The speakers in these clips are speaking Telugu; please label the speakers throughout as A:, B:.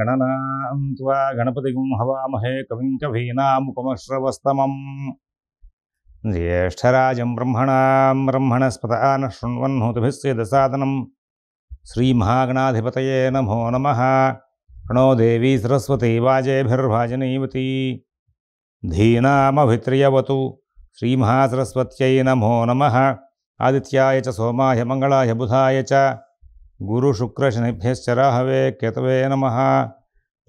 A: गणनां त्वा गणपतिं हवामहे कविं कवीनामुपमश्रवस्तमम् ज्येष्ठराजं ब्रह्मणस्पतः नः शृण्वन्नोतिभिः सेदसादनं श्रीमहागणाधिपतये नमो नमः। प्रणो देवी सरस्वती वाजेभिर्भाजनीवती धीनामभित्र्यवतु श्रीमहासरस्वत्यै नमो नमः। आदित्याय च सोमाय मंगलाय बुधाय च గురు-శుక్ర-శనిభ్యశ్చ రాహవే కేతవే నమః.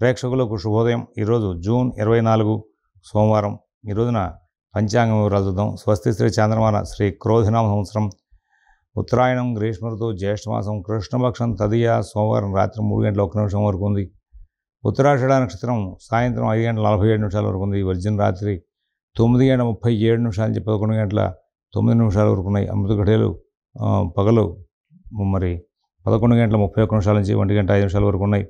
A: ప్రేక్షకులకు శుభోదయం. ఈరోజు జూన్ 24 సోమవారం. ఈ రోజున పంచాంగం వివరాలు చూద్దాం. స్వస్తి శ్రీ చాంద్రమాన శ్రీ క్రోధినామ సంవత్సరం ఉత్తరాయణం గ్రీష్మ ఋతువు జ్యేష్ఠమాసం కృష్ణపక్షం తదియ సోమవారం రాత్రి 3 గంటల 1 నిమిషం వరకు ఉంది. ఉత్తరాషాఢ నక్షత్రం సాయంత్రం 5 గంటల 47 నిమిషాల వరకు ఉంది. వర్జన రాత్రి 9 గంటల 37 నిమిషాల నుంచి 11 గంటల 9 నిమిషాల వరకు ఉన్నాయి. అమృత ఘడియలు పగలు 11 గంటల 31 నిమిషాల నుంచి 1 గంట 5 నిమిషాల వరకు ఉన్నాయి.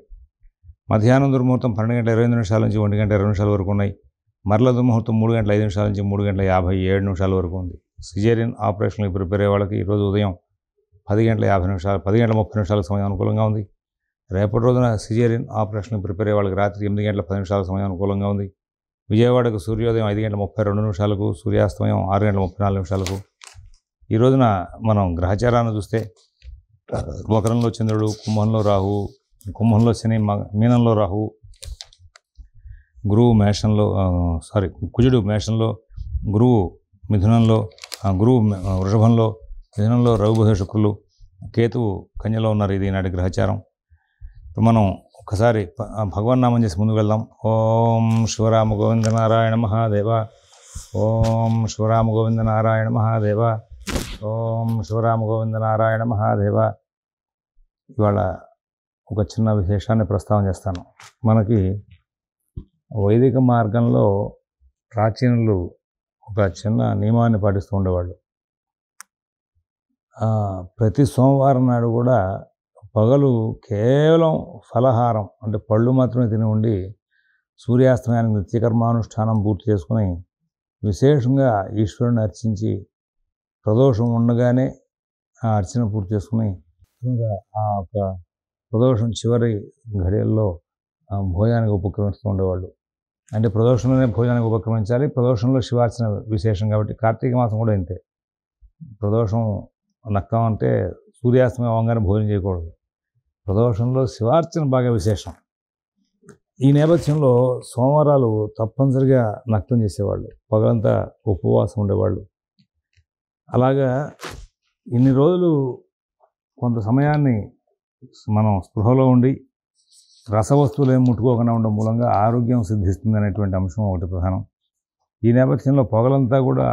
A: మధ్యాహ్నం దుర్ముహూర్తం 12 గంటల 28 నిమిషాల నుంచి 1 గంట 20 నిమిషాల వరకు ఉన్నాయి. మరల దుర్ముహూర్తం 3 గంటల 5 నిమిషాల నుంచి 3 గంటల 57 నిమిషాల వరకు ఉంది. సిజేరియన్ ఆపరేషన్కి ప్రిపేర్ అయ్యే వాళ్ళకి ఈరోజు ఉదయం 10 గంటల 50 నిమిషాలు 10 గంటల 30 నిమిషాల సమయం అనుకూలంగా ఉంది. రేపటి రోజున సిజేరియన్ ఆపరేషన్కి ప్రిపేర్ అయ్యే వాళ్ళకి రాత్రి 8 గంటల 10 నిమిషాల సమయం అనుకూలంగా ఉంది. విజయవాడకు సూర్యోదయం 5 గంటల 32 నిమిషాలకు, సూర్యాస్తమయం 6 గంటల 34 నిమిషాలకు. ఈ రోజున మనం గ్రహచారాన్ని చూస్తే మకరంలో చంద్రుడు, కుంభంలో రాహు, కుంభంలో శని, మీనంలో రాహు, గురువు మేషంలో కుజుడు మేషంలో, గురువు మిథునంలో, గురువు వృషభంలో, మిథునంలో రవి బుధ శుక్రులు, కేతువు కన్యలో ఉన్నారు. ఇది ఈనాటి గ్రహచారం. ఇప్పుడు మనం ఒకసారి భగవన్ నామం చేసి ముందుకు వెళ్దాం. ఓం శివరామ గోవింద నారాయణ మహాదేవ, ఓం శివరామ గోవింద నారాయణ మహాదేవ, ఓం శివరామ గోవింద నారాయణ మహాదేవ. ఇవాళ ఒక చిన్న విశేషాన్ని ప్రస్తావన చేస్తాను. మనకి వైదిక మార్గంలో ప్రాచీనులు ఒక చిన్న నియమాన్ని పాటిస్తూ ఉండేవాళ్ళు. ప్రతి సోమవారం నాడు కూడా పగలు కేవలం ఫలహారం అంటే పళ్ళు మాత్రమే తిని ఉండి సూర్యాస్తమయానికి నిత్యకర్మానుష్ఠానం పూర్తి చేసుకుని విశేషంగా ఈశ్వరుని అర్చించి ప్రదోషం ఉండగానే ఆ అర్చన పూర్తి చేసుకుని ఆ ఒక ప్రదోషం చివరి ఘడియల్లో భోజనానికి ఉపక్రమిస్తూ ఉండేవాళ్ళు. అంటే ప్రదోషంలోనే భోజనానికి ఉపక్రమించాలి. ప్రదోషంలో శివార్చన విశేషం కాబట్టి కార్తీక మాసం కూడా ఇంతే. ప్రదోషం నక్కం అంటే సూర్యాస్తమయం అవ్వగానే భోజనం చేయకూడదు. ప్రదోషంలో శివార్చన బాగా విశేషం. ఈ నేపథ్యంలో సోమవారాలు తప్పనిసరిగా నక్తం చేసేవాళ్ళు, పగలంతా ఉపవాసం ఉండేవాళ్ళు. అలాగా ఇన్ని రోజులు కొంత సమయాన్ని మనం స్పృహలో ఉండి రసవస్తువులు ఏం ముట్టుకోకుండా ఉండడం మూలంగా ఆరోగ్యం సిద్ధిస్తుంది అనేటువంటి అంశం ఒకటి ప్రధానం. ఈ నేపథ్యంలో పొగలంతా కూడా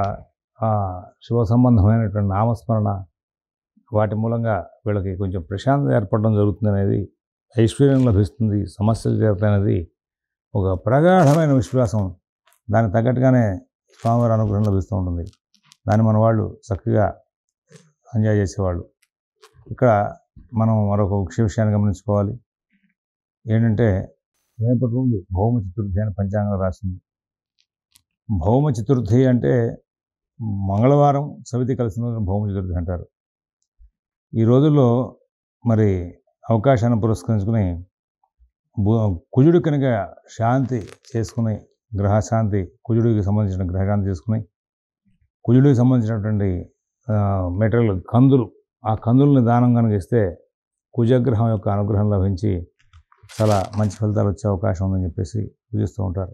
A: శివ సంబంధమైనటువంటి నామస్మరణ వాటి మూలంగా వీళ్ళకి కొంచెం ప్రశాంతత ఏర్పడడం జరుగుతుంది అనేది, ఐశ్వర్యం లభిస్తుంది, సమస్యలు తీరుతాయనేది ఒక ప్రగాఢమైన విశ్వాసం. దానికి తగ్గట్టుగానే స్వామివారి అనుగ్రహం లభిస్తూ ఉంటుంది. దాన్ని మన వాళ్ళు చక్కగా ఎంజాయ్ చేసేవాళ్ళు. ఇక్కడ మనం మరొక ముఖ్య విషయాన్ని గమనించుకోవాలి. ఏంటంటే రేపటి రోజు భౌమ చతుర్థి అని పంచాంగంలో రాసింది. భౌమ చతుర్థి అంటే మంగళవారం సవితి కలిసిన రోజున భౌమ చతుర్థి అంటారు. ఈ రోజుల్లో మరి అవకాశాన్ని పురస్కరించుకుని కుజుడు కనుక శాంతి చేసుకుని, గ్రహశాంతి, కుజుడికి సంబంధించిన గ్రహశాంతి చేసుకుని, కుజుడికి సంబంధించినటువంటి మెటీరియల్ కందులు, ఆ కందుల్ని దానం కనుక ఇస్తే కుజగ్రహం యొక్క అనుగ్రహం లభించి చాలా మంచి ఫలితాలు వచ్చే అవకాశం ఉందని చెప్పేసి పూజిస్తూ ఉంటారు.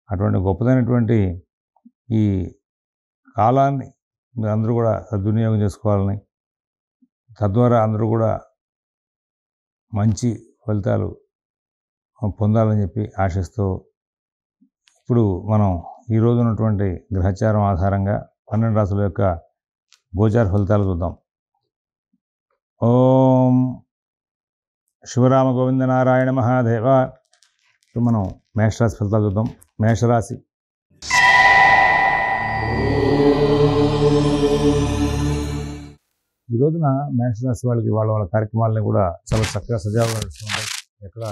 A: అటువంటి గొప్పదైనటువంటి ఈ కాలాన్ని మీరు అందరూ కూడా సద్వినియోగం చేసుకోవాలని, తద్వారా అందరూ కూడా మంచి ఫలితాలు పొందాలని చెప్పి ఆశిస్తూ, ఇప్పుడు మనం ఈరోజు ఉన్నటువంటి గ్రహచారం ఆధారంగా 12 రాశుల యొక్క గోచార ఫలితాలు చూద్దాం. ఓం శివరామ గోవింద నారాయణ మహాదేవ. ఇప్పుడు మనం మేషరాశి ఫలితాలు చూద్దాం. మేషరాశి ఈ రోజున మేషరాశి వాళ్ళకి వాళ్ళ కార్యక్రమాలని కూడా చాలా చక్కగా సజావుగా నడుస్తుంటాయి. ఎక్కడ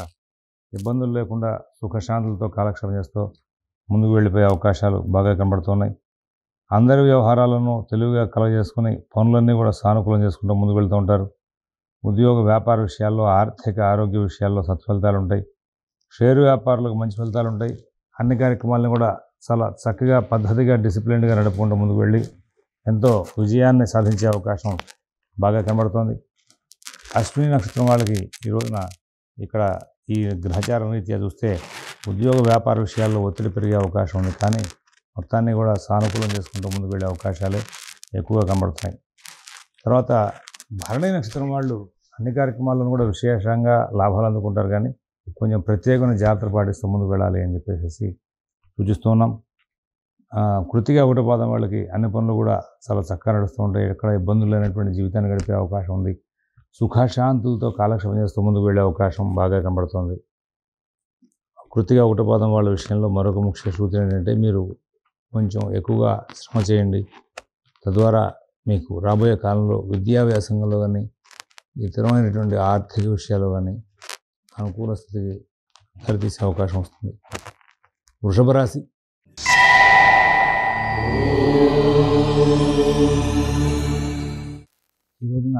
A: ఇబ్బందులు లేకుండా సుఖశాంతులతో కాలక్షేపం చేస్తూ ముందుకు వెళ్ళిపోయే అవకాశాలు బాగా కనబడుతున్నాయి. అందరి వ్యవహారాలను తెలివిగా కలగజేసుకుని పనులన్నీ కూడా సానుకూలం చేసుకుంటూ ముందుకు వెళ్తూ ఉంటారు. ఉద్యోగ వ్యాపార విషయాల్లో, ఆర్థిక ఆరోగ్య విషయాల్లో సత్ఫలితాలు ఉంటాయి. షేరు వ్యాపారులకు మంచి ఫలితాలు ఉంటాయి. అన్ని కార్యక్రమాలను కూడా చాలా చక్కగా పద్ధతిగా డిసిప్లిన్డ్గా నడుపుకుంటూ ముందుకు వెళ్ళి ఎంతో విజయాన్ని సాధించే అవకాశం బాగా కనబడుతోంది. అశ్విని నక్షత్రం వాళ్ళకి ఈ రోజున ఇక్కడ ఈ గ్రహచార రీత్యా చూస్తే ఉద్యోగ వ్యాపార విషయాల్లో ఒత్తిడి పెరిగే అవకాశం ఉంది. కానీ మొత్తాన్ని కూడా సానుకూలం చేసుకుంటూ ముందుకు వెళ్ళే అవకాశాలే ఎక్కువగా కనబడుతున్నాయి. తర్వాత భరణి నక్షత్రం వాళ్ళు అన్ని కార్యక్రమాలను కూడా విశేషంగా లాభాలు అందుకుంటారు. కానీ కొంచెం ప్రత్యేకమైన జాగ్రత్తలు పాటిస్తూ ముందుకు వెళ్ళాలి అని చెప్పేసి సూచిస్తూ ఉన్నాం. కృతిక ఒకటో పాదం వాళ్ళకి అన్ని పనులు కూడా చాలా చక్కగా నడుస్తూ ఉంటాయి. ఎక్కడ ఇబ్బందులు లేనటువంటి జీవితాన్ని గడిపే అవకాశం ఉంది. సుఖశాంతులతో కాలక్షేపం చేస్తూ ముందుకు వెళ్ళే అవకాశం బాగా కనబడుతుంది. కృతిక ఒకటో పాదం వాళ్ళ విషయంలో మరొక ముఖ్య సూచన ఏంటంటే మీరు కొంచెం ఎక్కువగా శ్రమ చేయండి. తద్వారా మీకు రాబోయే కాలంలో విద్యా వ్యాసంగంలో కానీ ఇతరమైనటువంటి ఆర్థిక విషయాల్లో కానీ అనుకూల స్థితికి దారితీసే అవకాశం వస్తుంది. వృషభ రాశి ఈ రోజున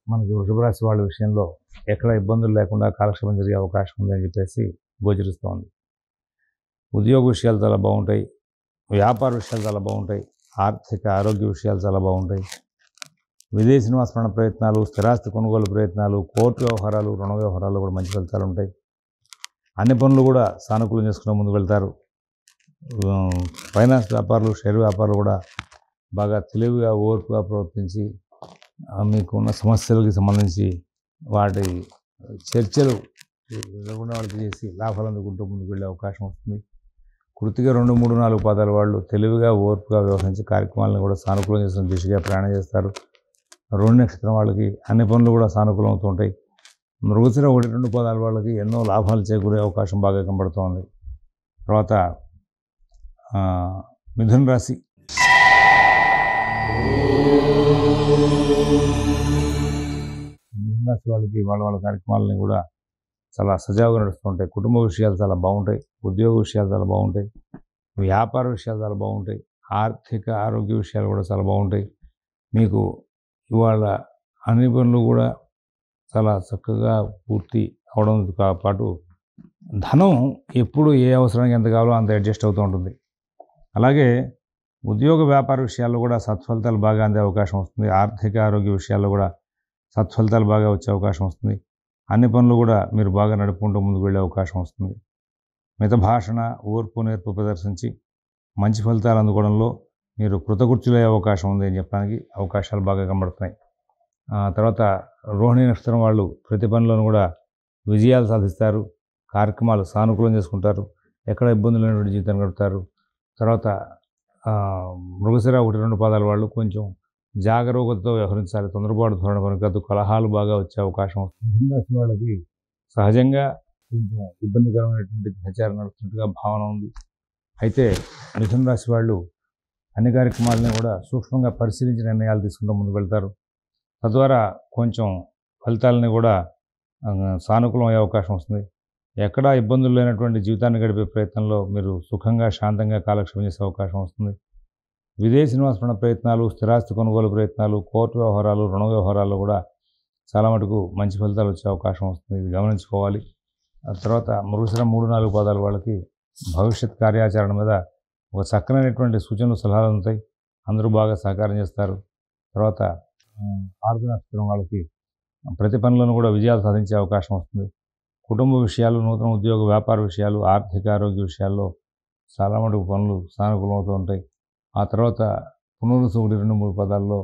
A: మనకి వృషభ రాశి వాళ్ళ విషయంలో ఎక్కడ ఇబ్బందులు లేకుండా కాలక్షేపం జరిగే అవకాశం ఉందని చెప్పేసి గోచరిస్తోంది. ఉద్యోగ విషయాలు చాలా బాగుంటాయి. వ్యాపార విషయాలు చాలా బాగుంటాయి. ఆర్థిక ఆరోగ్య విషయాలు చాలా బాగుంటాయి. విదేశీ నివాస ప్రయత్నాలు, స్థిరాస్తి కొనుగోలు ప్రయత్నాలు, కోర్టు వ్యవహారాలు, రుణ వ్యవహారాలు కూడా మంచి ఫలితాలు ఉంటాయి. అన్ని పనులు కూడా సానుకూలం చేసుకుని ముందుకు వెళ్తారు. ఫైనాన్స్ వ్యాపారులు, షేర్ వ్యాపారులు కూడా బాగా తెలివిగా ఓర్పుగా ప్రవర్తించి మీకున్న సమస్యలకి సంబంధించి వాటి చర్చలు వాళ్ళకి చేసి లాభాలు అందుకుంటూ ముందుకు వెళ్ళే అవకాశం వస్తుంది. కృతిగా 2, 3, 4 పాదాల వాళ్ళు తెలివిగా ఓర్పుగా వ్యవహరించి కార్యక్రమాలను కూడా సానుకూలం చేసిన దిశగా ప్రయాణం చేస్తారు. 2 నక్షత్రం వాళ్ళకి అన్ని పనులు కూడా సానుకూలం అవుతుంటాయి. మృగశిర 1, 2 పాదాల వాళ్ళకి ఎన్నో లాభాలు చేకూరే అవకాశం బాగా కనబడుతోంది. తర్వాత మిథున రాశి మిథున రాశి వాళ్ళకి వాళ్ళ కార్యక్రమాలని కూడా చాలా సజావుగా నడుస్తుంటాయి. కుటుంబ విషయాలు చాలా బాగుంటాయి. ఉద్యోగ విషయాలు చాలా బాగుంటాయి. వ్యాపార విషయాలు చాలా బాగుంటాయి. ఆర్థిక ఆరోగ్య విషయాలు కూడా చాలా బాగుంటాయి. మీకు ఇవాళ అన్ని పనులు కూడా చాలా చక్కగా పూర్తి అవడంతో పాటు ధనం ఎప్పుడు ఏ అవసరానికి ఎంత కావాలో అంత అడ్జస్ట్ అవుతూ ఉంటుంది. అలాగే ఉద్యోగ వ్యాపార విషయాల్లో కూడా సత్ఫలితాలు బాగా అందే అవకాశం వస్తుంది. ఆర్థిక ఆరోగ్య విషయాల్లో కూడా సత్ఫలితాలు బాగా వచ్చే అవకాశం వస్తుంది. అన్ని పనులు కూడా మీరు బాగా నడుపుకుంటూ ముందుకు వెళ్ళే అవకాశం వస్తుంది. మితభాషణ, ఓర్పు నేర్పు ప్రదర్శించి మంచి ఫలితాలు అందుకోవడంలో మీరు కృతకృత్యులయ్యే అవకాశం ఉంది అని చెప్పడానికి అవకాశాలు బాగా కనబడుతున్నాయి. తర్వాత రోహిణి నక్షత్రం వాళ్ళు ప్రతి పనిలోనూ కూడా విజయాలు సాధిస్తారు. కార్యక్రమాలు సానుకూలం చేసుకుంటారు. ఎక్కడ ఇబ్బందులు లేనటువంటి జీవితాన్ని గడుపుతారు. తర్వాత మృగశిర 1, 2 పాదాల వాళ్ళు కొంచెం జాగరూకతతో వ్యవహరించాలి. తొందరపాటు ధోరణి కొనకద్దు. కలహాలు బాగా వచ్చే అవకాశం వస్తుంది. మిథున రాశి వాళ్ళకి సహజంగా కొంచెం ఇబ్బందికరమైనటువంటి గ్రహచారం నడుస్తున్నట్టుగా భావన ఉంది. అయితే మిథున రాశి వాళ్ళు అన్ని కార్యక్రమాలని కూడా సూక్ష్మంగా పరిశీలించి నిర్ణయాలు తీసుకుంటూ ముందుకు వెళ్తారు. తద్వారా కొంచెం ఫలితాలని కూడా సానుకూలం అయ్యే అవకాశం వస్తుంది. ఎక్కడా ఇబ్బందులు లేనటువంటి జీవితాన్ని గడిపే ప్రయత్నంలో మీరు సుఖంగా శాంతంగా కాలక్షేపం చేసే అవకాశం వస్తుంది. విదేశీ నివాస ప్రయత్నాలు, స్థిరాస్తి కొనుగోలు ప్రయత్నాలు, కోర్టు వ్యవహారాలు, రుణ వ్యవహారాల్లో కూడా చాలా మటుకు మంచి ఫలితాలు వచ్చే అవకాశం వస్తుంది. ఇది గమనించుకోవాలి. తర్వాత మృగశిర 3, 4 పాదాల వాళ్ళకి భవిష్యత్ కార్యాచరణ మీద ఒక చక్కనైనటువంటి సూచనలు, సలహాలు ఉంటాయి. అందరూ బాగా సహకారం చేస్తారు. తర్వాత ఆరుద్ర నక్షత్రం వాళ్ళకి ప్రతి పనులను కూడా విజయాలు సాధించే అవకాశం వస్తుంది. కుటుంబ విషయాలు, నూతన ఉద్యోగ వ్యాపార విషయాలు, ఆర్థిక ఆరోగ్య విషయాల్లో చాలా మటుకు పనులు సానుకూలం అవుతూ ఉంటాయి. ఆ తర్వాత పునరుసు 1, 2, 3 పదాల్లో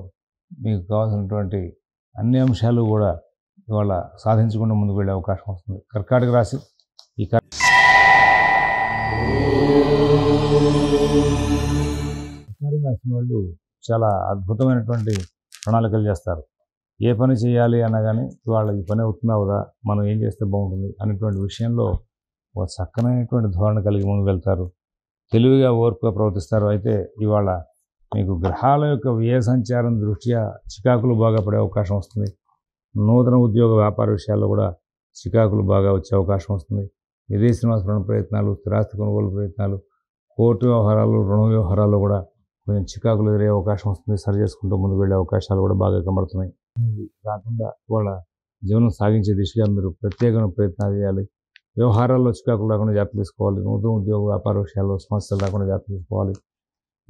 A: మీకు కావాల్సినటువంటి అన్ని అంశాలు కూడా ఇవాళ సాధించకుండా ముందుకు వెళ్ళే అవకాశం వస్తుంది. కర్కాటక రాశి ఈ కర్కాటక రాశి వాళ్ళు చాలా అద్భుతమైనటువంటి ప్రణాళికలు చేస్తారు. ఏ పని చేయాలి అన్నా కానీ ఇవాళ ఈ పని అవుతుందా అవుదా, మనం ఏం చేస్తే బాగుంటుంది అనేటువంటి విషయంలో ఒక చక్కనైనటువంటి ధోరణి కలిగి ముందుకు వెళ్తారు. తెలివిగా ఓర్పుగా ప్రవర్తిస్తారు. అయితే ఇవాళ మీకు గ్రహాల యొక్క వ్యయ సంచారం దృష్ట్యా చికాకులు బాగా పడే అవకాశం వస్తుంది. నూతన ఉద్యోగ వ్యాపార విషయాల్లో కూడా చికాకులు బాగా వచ్చే అవకాశం వస్తుంది. విదేశీ నివాస ప్రయత్నాలు, స్థిరాస్తి కొనుగోలు ప్రయత్నాలు, కోర్టు వ్యవహారాలు, రుణ వ్యవహారాల్లో కూడా కొంచెం చికాకులు ఎదురయ్యే అవకాశం వస్తుంది. సరి చేసుకుంటూ ముందుకు వెళ్ళే అవకాశాలు కూడా బాగా కనబడుతున్నాయి. ఇది కాకుండా వాళ్ళ జీవనం సాగించే దిశగా మీరు ప్రత్యేకమైన ప్రయత్నాలు చేయాలి. వ్యవహారాల్లో చికాకులు రాకుండా జాగ్రత్త తీసుకోవాలి. నూతన ఉద్యోగ వ్యాపార విషయాల్లో సమస్యలు రాకుండా జాగ్రత్త తీసుకోవాలి.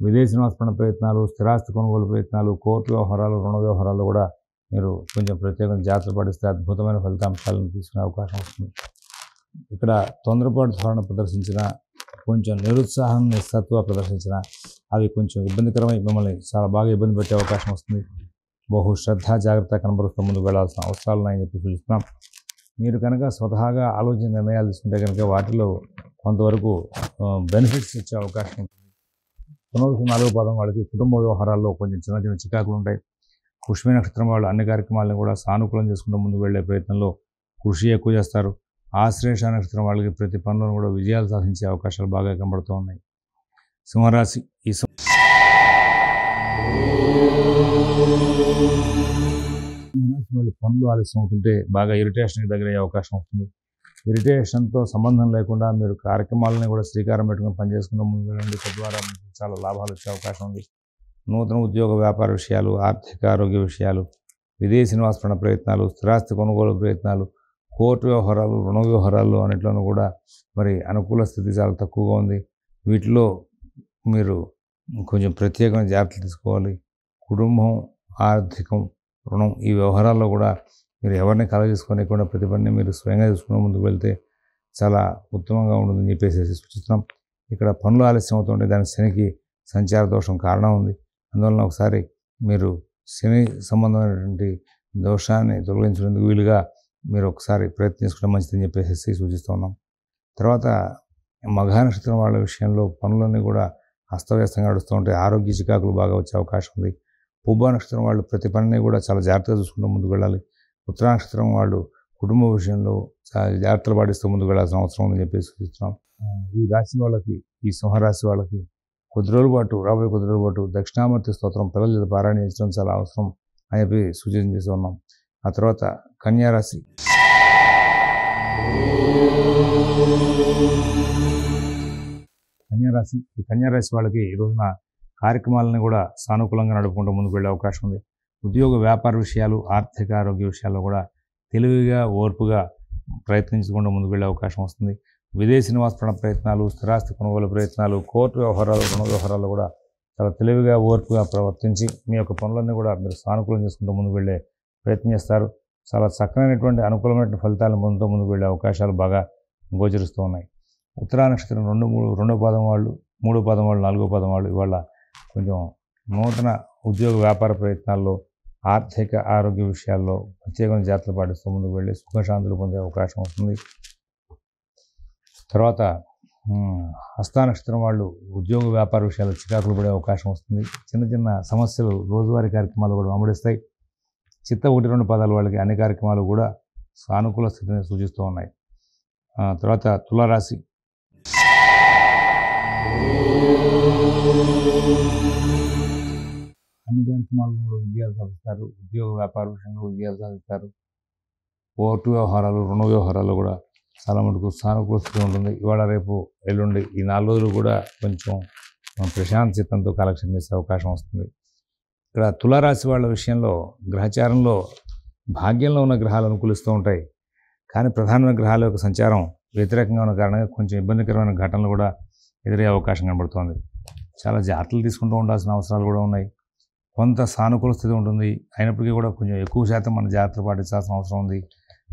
A: విదేశీ నివాసపరణ ప్రయత్నాలు, స్థిరాస్తి కొనుగోలు ప్రయత్నాలు, కోర్టు వ్యవహారాలు, రుణ వ్యవహారాల్లో కూడా మీరు కొంచెం ప్రత్యేకంగా జాగ్రత్త పడిస్తే అద్భుతమైన ఫలితాంశాలను తీసుకునే అవకాశం వస్తుంది. ఇక్కడ తొందరపాటు ధోరణ ప్రదర్శించిన, కొంచెం నిరుత్సాహం, నిస్సత్వ ప్రదర్శించిన అవి కొంచెం ఇబ్బందికరమై మిమ్మల్ని చాలా బాగా ఇబ్బంది పెట్టే అవకాశం వస్తుంది. బహు శ్రద్ధ, జాగ్రత్త కనబరుస్తూ ముందుకు వెళ్లాల్సిన అవసరాలు ఉన్నాయని చెప్పి సూచిస్తున్నాం. మీరు కనుక స్వతహాగా ఆలోచన నిర్ణయాలు తీసుకుంటే కనుక వాటిలో కొంతవరకు బెనిఫిట్స్ ఇచ్చే అవకాశం ఉంటుంది. పునరుసు 4వ పాదం వాళ్ళకి కుటుంబ వ్యవహారాల్లో కొంచెం చిన్న చిన్న చికాకులు ఉంటాయి. పుష్యమి నక్షత్రం వాళ్ళు అన్ని కార్యక్రమాలను కూడా సానుకూలం చేసుకుంటూ ముందుకు వెళ్లే ప్రయత్నంలో కృషి ఎక్కువ చేస్తారు. ఆశ్లేష నక్షత్రం వాళ్ళకి ప్రతి పనులను కూడా విజయాలు సాధించే అవకాశాలు బాగా కనబడుతూ ఉన్నాయి. సింహరాశి ఈ సింహరాశి వాళ్ళు పనులు ఆలస్యం అవుతుంటే బాగా ఇరిటేషన్కి దగ్గరయ్యే అవకాశం వస్తుంది. ఇరిటేషన్తో సంబంధం లేకుండా మీరు కార్యక్రమాలని కూడా శ్రీకారం పెట్టుకుని పనిచేసుకుంటూ ముందుకు వెళ్ళండి. తద్వారా మీకు చాలా లాభాలు వచ్చే అవకాశం ఉంది. నూతన ఉద్యోగ వ్యాపార విషయాలు, ఆర్థిక ఆరోగ్య విషయాలు, విదేశీ నివాసపరణ ప్రయత్నాలు, స్థిరాస్తి కొనుగోలు ప్రయత్నాలు, కోర్టు వ్యవహారాలు, రుణ వ్యవహారాలు అన్నిట్లోనూ కూడా మరి అనుకూల స్థితి చాలా తక్కువగా ఉంది. వీటిలో మీరు కొంచెం ప్రత్యేకమైన జాగ్రత్తలు తీసుకోవాలి. కుటుంబం, ఆర్థికం, రుణం ఈ వ్యవహారాల్లో కూడా మీరు ఎవరిని కలగజేసుకోనికుండా ప్రతి పనిని మీరు స్వయంగా చూసుకుని ముందుకు వెళ్తే చాలా ఉత్తమంగా ఉంటుందని చెప్పేసి సూచిస్తున్నాం. ఇక్కడ పనులు ఆలస్యం అవుతుంటే దానికి శనికి సంచార దోషం కారణం ఉంది. అందువలన ఒకసారి మీరు శని సంబంధమైనటువంటి దోషాన్ని తొలగించేందుకు వీలుగా మీరు ఒకసారి ప్రయత్నించుకుంటే మంచిదని చెప్పేసి సూచిస్తున్నాం. తర్వాత మఘ నక్షత్రం వాళ్ళ విషయంలో పనులన్నీ కూడా అస్తవ్యస్తంగా నడుస్తూ ఉంటే ఆరోగ్య చికాకులు బాగా వచ్చే అవకాశం ఉంది. పుబ్బ నక్షత్రం వాళ్ళు ప్రతి పనిని కూడా చాలా జాగ్రత్తగా చూసుకుంటూ ముందుకు వెళ్ళాలి. ఉత్తర నక్షత్రం వాళ్ళు కుటుంబ విషయంలో చాలా జాగ్రత్తలు పాటిస్తూ ముందుకు వెళ్ళాల్సిన అవసరం ఉందని చెప్పేసి సూచిస్తున్నాం. ఈ రాశి వాళ్ళకి, ఈ సింహరాశి వాళ్ళకి రాబోయే కొద్ది రోజుల పాటు దక్షిణామూర్తి స్తోత్రం పిల్లల చేత పారాయణ చేయించడం చాలా అవసరం అని చెప్పి సూచన చేస్తూ ఉన్నాం. ఆ తర్వాత కన్యారాశి. ఈ కన్యారాశి వాళ్ళకి ఈ రోజున కార్యక్రమాలను కూడా సానుకూలంగా నడుపుకుంటూ ముందుకు వెళ్ళే అవకాశం ఉంది. ఉద్యోగ వ్యాపార విషయాలు, ఆర్థిక ఆరోగ్య విషయాల్లో కూడా తెలివిగా, ఓర్పుగా ప్రయత్నించకుండా ముందుకు వెళ్ళే అవకాశం వస్తుంది. విదేశీ నివాసపరణ ప్రయత్నాలు, స్థిరాస్తి కొనుగోలు ప్రయత్నాలు, కోర్టు వ్యవహారాలు, రుణ వ్యవహారాలు కూడా చాలా తెలివిగా, ఓర్పుగా ప్రవర్తించి మీ యొక్క పనులన్నీ కూడా మీరు సానుకూలం చేసుకుంటూ ముందుకు వెళ్ళే ప్రయత్నం చేస్తారు. చాలా చక్కనైనటువంటి అనుకూలమైన ఫలితాలను పొందుతూ ముందుకు వెళ్ళే అవకాశాలు బాగా గోచరిస్తూ ఉన్నాయి. ఉత్తరా నక్షత్రం 2వ పాదం వాళ్ళు, 3వ పాదం వాళ్ళు, 4వ పాదం వాళ్ళు ఇవాళ కొంచెం నూతన ఉద్యోగ వ్యాపార ప్రయత్నాల్లో, ఆర్థిక ఆరోగ్య విషయాల్లో ప్రత్యేకమైన జాగ్రత్తలు పాటిస్తూ ముందుకు వెళ్ళి సుఖశాంతులు పొందే అవకాశం వస్తుంది. తర్వాత హస్త నక్షత్రం వాళ్ళు ఉద్యోగ వ్యాపార విషయాల్లో చికాకులు పడే అవకాశం వస్తుంది. చిన్న చిన్న సమస్యలు రోజువారీ కార్యక్రమాలు కూడా వెంబడిస్తాయి. చిత్త 1-2 పాదాల వాళ్ళకి అన్ని కార్యక్రమాలు కూడా సానుకూల స్థితిని సూచిస్తూ ఉన్నాయి. తర్వాత తులారాశి. అన్ని కార్యక్రమాల్లో కూడా విజయాలు సాధిస్తారు. ఉద్యోగ వ్యాపార విషయంలో విజయాలు సాధిస్తారు. కోర్టు వ్యవహారాలు, రుణ వ్యవహారాలు కూడా చాలా మటుకు సానుకూల స్థితి ఉంటుంది. ఇవాళ, రేపు, ఎల్లుండి ఈ 4 రోజులు కూడా కొంచెం ప్రశాంత చిత్తంతో కాలక్షేపం చేసే అవకాశం వస్తుంది. ఇక్కడ తులారాశి వాళ్ళ విషయంలో గ్రహచారంలో భాగ్యంలో ఉన్న గ్రహాలు అనుకూలిస్తూ ఉంటాయి. కానీ ప్రధానమైన గ్రహాల యొక్క సంచారం వ్యతిరేకంగా ఉన్న కారణంగా కొంచెం ఇబ్బందికరమైన ఘటనలు కూడా ఎదురయ్యే అవకాశం కనబడుతోంది. చాలా జాగ్రత్తలు తీసుకుంటూ ఉండాల్సిన అవసరాలు కూడా ఉన్నాయి. కొంత సానుకూల స్థితి ఉంటుంది. అయినప్పటికీ కూడా కొంచెం ఎక్కువ శాతం మన జాగ్రత్తలు పాటించాల్సిన అవసరం ఉంది.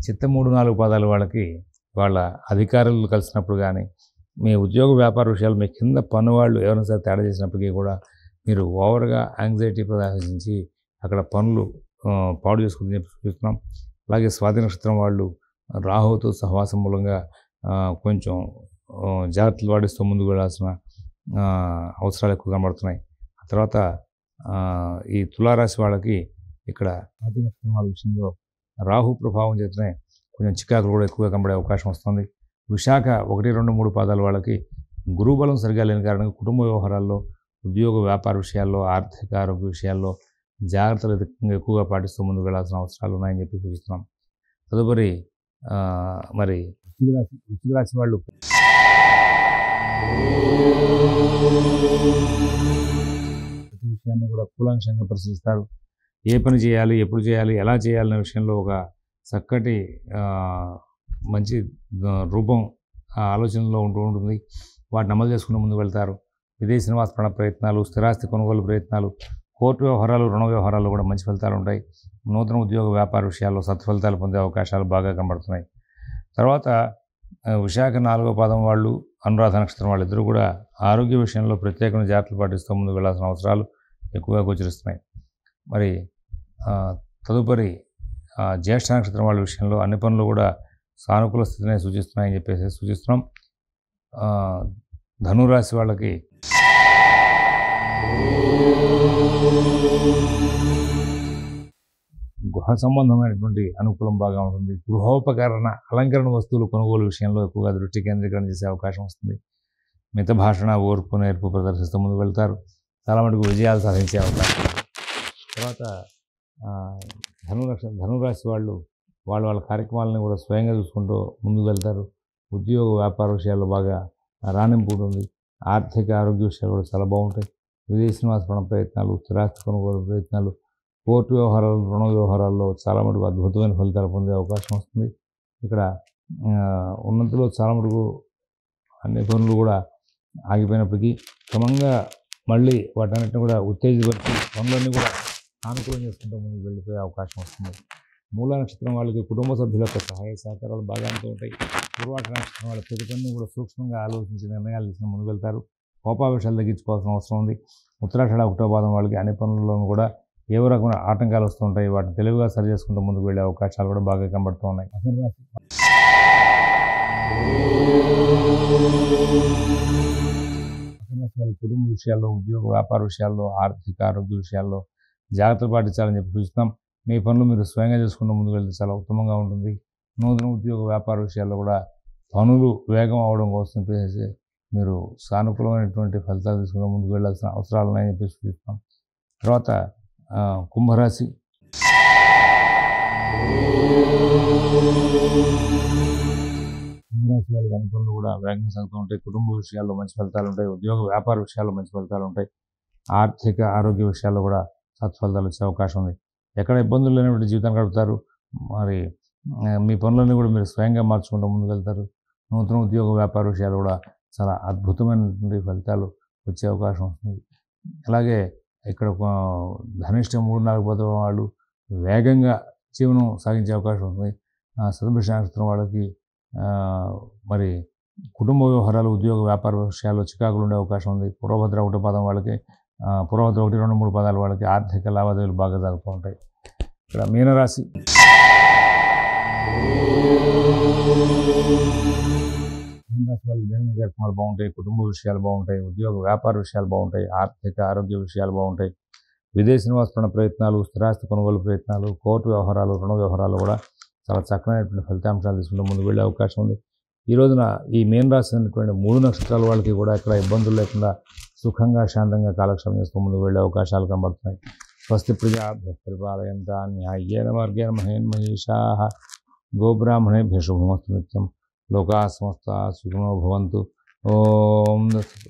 A: చిత్త 3-4 పాదాల వాళ్ళకి వాళ్ళ అధికారులు కలిసినప్పుడు కానీ, మీ ఉద్యోగ వ్యాపార విషయాలు మీ కింద పన్ను వాళ్ళు ఎవరైనా సరే తేడా చేసినప్పటికీ కూడా మీరు ఓవర్గా యాంగ్జైటీ ప్రదర్శించి అక్కడ పనులు పాడు చేసుకుని చెప్పి చూస్తున్నాం. అలాగే స్వాతి నక్షత్రం వాళ్ళు రాహుతో సహవాసం మూలంగా కొంచెం జాగ్రత్తలు పాటిస్తూ ముందుకు వెళ్ళాల్సిన అవసరాలు ఎక్కువ కనబడుతున్నాయి. ఆ తర్వాత ఈ తులారాశి వాళ్ళకి ఇక్కడ స్వాతి నక్షత్రం వాళ్ళ విషయంలో రాహు ప్రభావం చేతనే కొంచెం చికాకులు కూడా ఎక్కువగా కనబడే అవకాశం వస్తుంది. విశాఖ 1, 2, 3 పాదాల వాళ్ళకి గురుబలం సరిగా లేని కారణంగా కుటుంబ వ్యవహారాల్లో, ఉద్యోగ వ్యాపార విషయాల్లో, ఆర్థిక ఆరోగ్య విషయాల్లో జాగ్రత్తలు ఎక్కువగా పాటిస్తూ ముందుకు వెళ్ళాల్సిన అవసరాలు ఉన్నాయని చెప్పి సూచిస్తున్నాం. తదుపరి మరి వృశ్చిక రాశి వాళ్ళు ప్రతి విషయాన్ని కూడా కూలంకషంగా పరిశీలిస్తారు. ఏ పని చేయాలి, ఎప్పుడు చేయాలి, ఎలా చేయాలనే విషయంలో ఒక చక్కటి మంచి రూపం ఆలోచనలో ఉంటుంది. వాటిని అమలు చేసుకుని ముందుకు వెళ్తారు. విదేశీ నివాస ప్రయత్నాలు, స్థిరాస్తి కొనుగోలు ప్రయత్నాలు, కోర్టు వ్యవహారాలు, రుణ వ్యవహారాలు కూడా మంచి ఫలితాలు ఉంటాయి. నూతన ఉద్యోగ వ్యాపార విషయాల్లో సత్ఫలితాలు పొందే అవకాశాలు బాగా కనబడుతున్నాయి. తర్వాత విశాఖ 4వ పాదం వాళ్ళు, అనురాధ నక్షత్రం వాళ్ళిద్దరూ కూడా ఆరోగ్య విషయంలో ప్రత్యేకమైన జాగ్రత్తలు పాటిస్తూ ముందుకు వెళ్లాల్సిన అవసరాలు ఎక్కువగా గోచరిస్తున్నాయి. మరి తదుపరి జ్యేష్ఠ నక్షత్రం వాళ్ళ విషయంలో అన్ని పనులు కూడా సానుకూల స్థితిని సూచిస్తున్నాయని చెప్పేసి సూచిస్తున్నాం. ధనురాశి వాళ్ళకి గృహ సంబంధమైనటువంటి అనుకూలం బాగా ఉంటుంది. గృహోపకరణ, అలంకరణ వస్తువులు కొనుగోలు విషయంలో ఎక్కువగా దృష్టి కేంద్రీకరణ చేసే అవకాశం వస్తుంది. మిత భాషణ, ఓర్పు, నేర్పు ప్రదర్శిస్తూ ముందుకు వెళ్తారు. చాలా మటుకు విజయాలు సాధించే అవకాశం. తర్వాత ధనురాశి వాళ్ళు వాళ్ళ కార్యక్రమాలను కూడా స్వయంగా చూసుకుంటూ ముందుకు వెళ్తారు. ఉద్యోగ వ్యాపార విషయాల్లో బాగా రాణింపు ఉంటుంది. ఆర్థిక ఆరోగ్య విషయాలు కూడా చాలా బాగుంటాయి. విదేశీ నివాస ప్రయత్నాలు, స్థిరాస్తి కొనుగోలు ప్రయత్నాలు, కోర్టు వ్యవహారాలు, రుణ వ్యవహారాల్లో చాలా మటుకు అద్భుతమైన ఫలితాలు పొందే అవకాశం వస్తుంది. ఇక్కడ ఉన్నంతలో చాలా మటుకు అన్ని పనులు కూడా ఆగిపోయినప్పటికీ క్రమంగా మళ్ళీ వాటన్నిటిని కూడా ఉత్తేజపరిచి పనులన్నీ కూడా అనుకూలం చేసుకుంటూ ముందుకు వెళ్ళిపోయే అవకాశం వస్తుంది. మూల నక్షత్రం వాళ్ళకి కుటుంబ సభ్యుల యొక్క సహాయ సహకారాలు బాగా ఉంటాయి. పూర్వాష నక్షత్రం వాళ్ళ ప్రతి పనిని కూడా సూక్ష్మంగా ఆలోచించి నిర్ణయాలు తీసుకుని ముందుకు వెళ్తారు. కోపావేశాలు తగ్గించుకోవాల్సిన అవసరం ఉంది. ఉత్తరాషాఢ 1వ పాదం వాళ్ళకి అన్ని పనుల్లోనూ కూడా ఏవో రకమైన ఆటంకాలు వస్తూ ఉంటాయి. వాటిని తెలివిగా సరి చేసుకుంటూ ముందుకు వెళ్ళే అవకాశాలు కూడా బాగా కనబడుతూ ఉన్నాయి. మకర రాశి వాళ్ళ కుటుంబ విషయాల్లో, ఉద్యోగ వ్యాపార విషయాల్లో, ఆర్థిక ఆరోగ్య విషయాల్లో జాగ్రత్తలు పాటించాలని చెప్పి చూస్తాం. మీ పనులు మీరు స్వయంగా చేసుకుంటూ ముందుకు వెళ్తే చాలా ఉత్తమంగా ఉంటుంది. నూతన ఉద్యోగ వ్యాపార విషయాల్లో కూడా పనులు వేగం అవడం కోసం చెప్పేసి మీరు సానుకూలమైనటువంటి ఫలితాలు తీసుకుంటూ ముందుకు వెళ్ళాల్సిన అవసరాలు ఉన్నాయని చెప్పేసి చూస్తాం. తర్వాత కుంభరాశి వాళ్ళకి అన్ని పనులు కూడా వేగంగా సాగుతూ ఉంటాయి. కుటుంబ విషయాల్లో మంచి ఫలితాలు ఉంటాయి. ఉద్యోగ వ్యాపార విషయాల్లో మంచి ఫలితాలు ఉంటాయి. ఆర్థిక ఆరోగ్య విషయాల్లో కూడా సత్ఫలితాలు వచ్చే అవకాశం ఉంది. ఎక్కడ ఇబ్బందులు లేనటువంటి జీవితాన్ని గడుపుతారు. మరి మీ పనులన్నీ కూడా మీరు స్వయంగా మార్చుకుంటూ ముందుకు వెళ్తారు. నూతన ఉద్యోగ వ్యాపార విషయాలు కూడా చాలా అద్భుతమైనటువంటి ఫలితాలు వచ్చే అవకాశం వస్తుంది. అలాగే ఇక్కడ ధనిష్ట 3-4 పాదం వాళ్ళు వేగంగా జీవనం సాగించే అవకాశం ఉంది. శతభిష నక్షత్రం వాళ్ళకి మరి కుటుంబ వ్యవహారాలు, ఉద్యోగ వ్యాపార విషయాల్లో చికాకులు ఉండే అవకాశం ఉంది. పూర్వభద్ర 1వ పాదం వాళ్ళకి, పూర్వభద్ర 1, 2, 3 పాదాల వాళ్ళకి ఆర్థిక లావాదేవీలు బాగా జరుగుతూ ఉంటాయి. ఇక్కడ మీనరాశి వాళ్ళకి దైనందిక కార్యక్రమాలు బాగుంటాయి. కుటుంబ విషయాలు బాగుంటాయి. ఉద్యోగ వ్యాపార విషయాలు బాగుంటాయి. ఆర్థిక ఆరోగ్య విషయాలు బాగుంటాయి. విదేశీ నివాస ప్రయత్నాలు, స్థిరాస్తి కొనుగోలు ప్రయత్నాలు, కోర్టు వ్యవహారాలు, రుణ వ్యవహారాలు కూడా చాలా చక్కనైనటువంటి ఫలితాంశాలు తీసుకుంటూ ముందుకు వెళ్ళే అవకాశం ఉంది. ఈ రోజున ఈ మీన రాశి అయినటువంటి 3 నక్షత్రాల వాళ్ళకి కూడా ఇక్కడ ఇబ్బందులు లేకుండా సుఖంగా, శాంతంగా కాలక్షేపం చేస్తూ ముందుకు వెళ్ళే అవకాశాలు కనబడుతున్నాయి. స్వస్తి ప్రజాభ్యః పరిపాలయంతాం న్యాయేన మార్గేణ మహేన్ మహేషాః గోబ్రాహ్మణేభ్యః శుభమస్తు నిత్యం. లోకాః సమస్తాః సుఖినో భవంతు. ఓం దత్సతు.